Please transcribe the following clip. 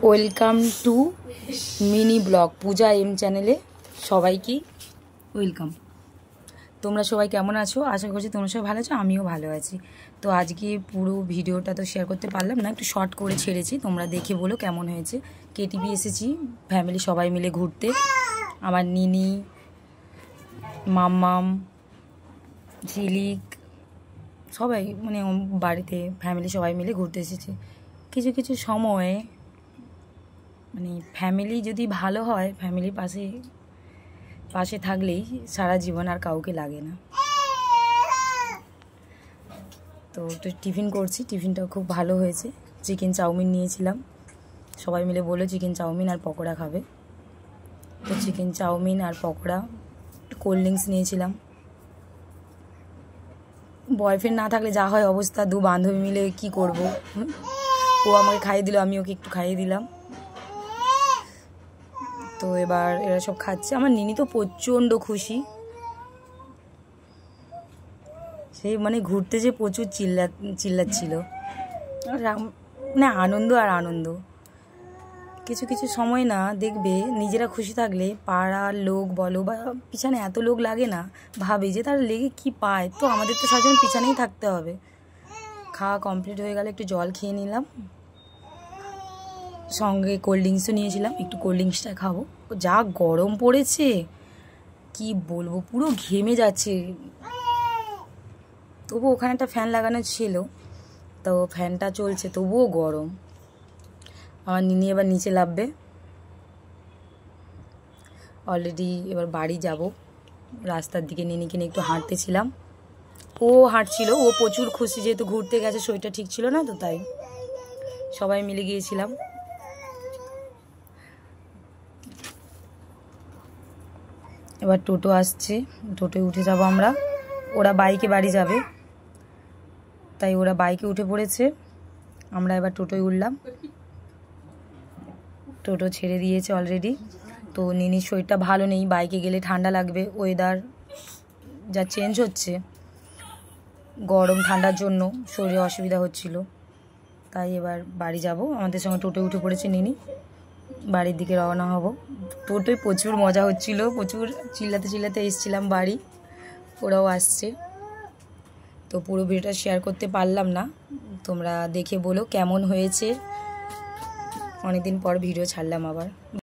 Welcome to mini blog Puja M চ্যানেলে সবাইকে welcome. তোমরা সবাই কেমন আছো? আশা করছি তোমরা সবাই ভালো আছো, আমিও ভালো আছি। তো আজকে পুরো ভিডিওটা তো শেয়ার করতে পারলাম না, একটু শর্ট করে ছেড়েছি, তোমরা দেখে বলো কেমন হয়েছে। কেটিভি এসেছি ফ্যামিলি সবাই মিলে ঘুরতে, আমার নিনি, মাম্মাম, ঝিলিক সবাই মানে বাড়িতে ফ্যামিলি সবাই মিলে ঘুরতে এসেছি। কিছু কিছু সময় মানে ফ্যামিলি যদি ভালো হয়, ফ্যামিলির পাশে থাকলেই সারা জীবন আর কাউকে লাগে না। তো টিফিন করছি, টিফিনটাও খুব ভালো হয়েছে। চিকেন চাউমিন নিয়েছিলাম, সবাই মিলে বললো চিকেন চাউমিন আর পকোড়া খাবে। তো চিকেন চাউমিন আর পকোড়া, কোল্ড ড্রিঙ্কস নিয়েছিলাম। বয়ফ্রেন্ড না থাকলে যা হয় অবস্থা, দু বান্ধবী মিলে কি করব। ও আমাকে খাইয়ে দিল, আমি ওকে একটু খাইয়ে দিলাম। তো এবার এরা সব খাচ্ছে। আমার নিনি তো প্রচণ্ড খুশি, সেই মানে ঘুরতে যে প্রচুর চিল্লাচ্ছিল। মানে আনন্দ আর আনন্দ। কিছু কিছু সময় না দেখবে নিজেরা খুশি থাকলে পাড়ার লোক বলো বা পিছনে এত লোক লাগে না, ভাবে যে তার লেগে কি পায়। তো আমাদের তো সবসময় পিছনেই থাকতে হবে। খাওয়া কমপ্লিট হয়ে গেলে একটু জল খেয়ে নিলাম, সঙ্গে কোল্ড ড্রিঙ্কসও নিয়েছিলাম। একটু কোল্ড ড্রিঙ্কসটা খাবো। যা গরম পড়েছে কি বলবো, পুরো ঘেমে যাচ্ছে। তবু ওখানে একটা ফ্যান লাগানো ছিল, তো ফ্যানটা চলছে, তবুও গরম। আমার নিনি এবার নিচে নামবে অলরেডি। এবার বাড়ি যাব, রাস্তার দিকে নিনিকে নিয়ে একটু হাঁটতেছিলাম। ও হাঁটছিল, ও প্রচুর খুশি, যেহেতু ঘুরতে গেছে, শরীরটা ঠিক ছিল না, তো তাই সবাই মিলে গিয়েছিলাম। এবার টোটো আসছে, টোটোয় উঠে যাব আমরা। ওরা বাইকে বাড়ি যাবে, তাই ওরা বাইকে উঠে পড়েছে, আমরা এবার টোটোয় উঠলাম। টোটো ছেড়ে দিয়েছে অলরেডি। তো নিনির শরীরটা ভালো নেই, বাইকে গেলে ঠান্ডা লাগবে। ওয়েদার যা চেঞ্জ হচ্ছে, গরম ঠান্ডার জন্য শরীরে অসুবিধা হচ্ছিল, তাই এবার বাড়ি যাব। আমাদের সঙ্গে টোটোয় উঠে পড়েছে নিনি, বাড়ির দিকে রওনা হব। টোটোয় প্রচুর মজা হচ্ছিল, প্রচুর চিল্লাতে এসেছিলাম বাড়ি, ওরাও আসছে। তো পুরো ভিডিওটা শেয়ার করতে পারলাম না, তোমরা দেখে বলো কেমন হয়েছে। অনেকদিন পর ভিডিও ছাড়লাম আবার।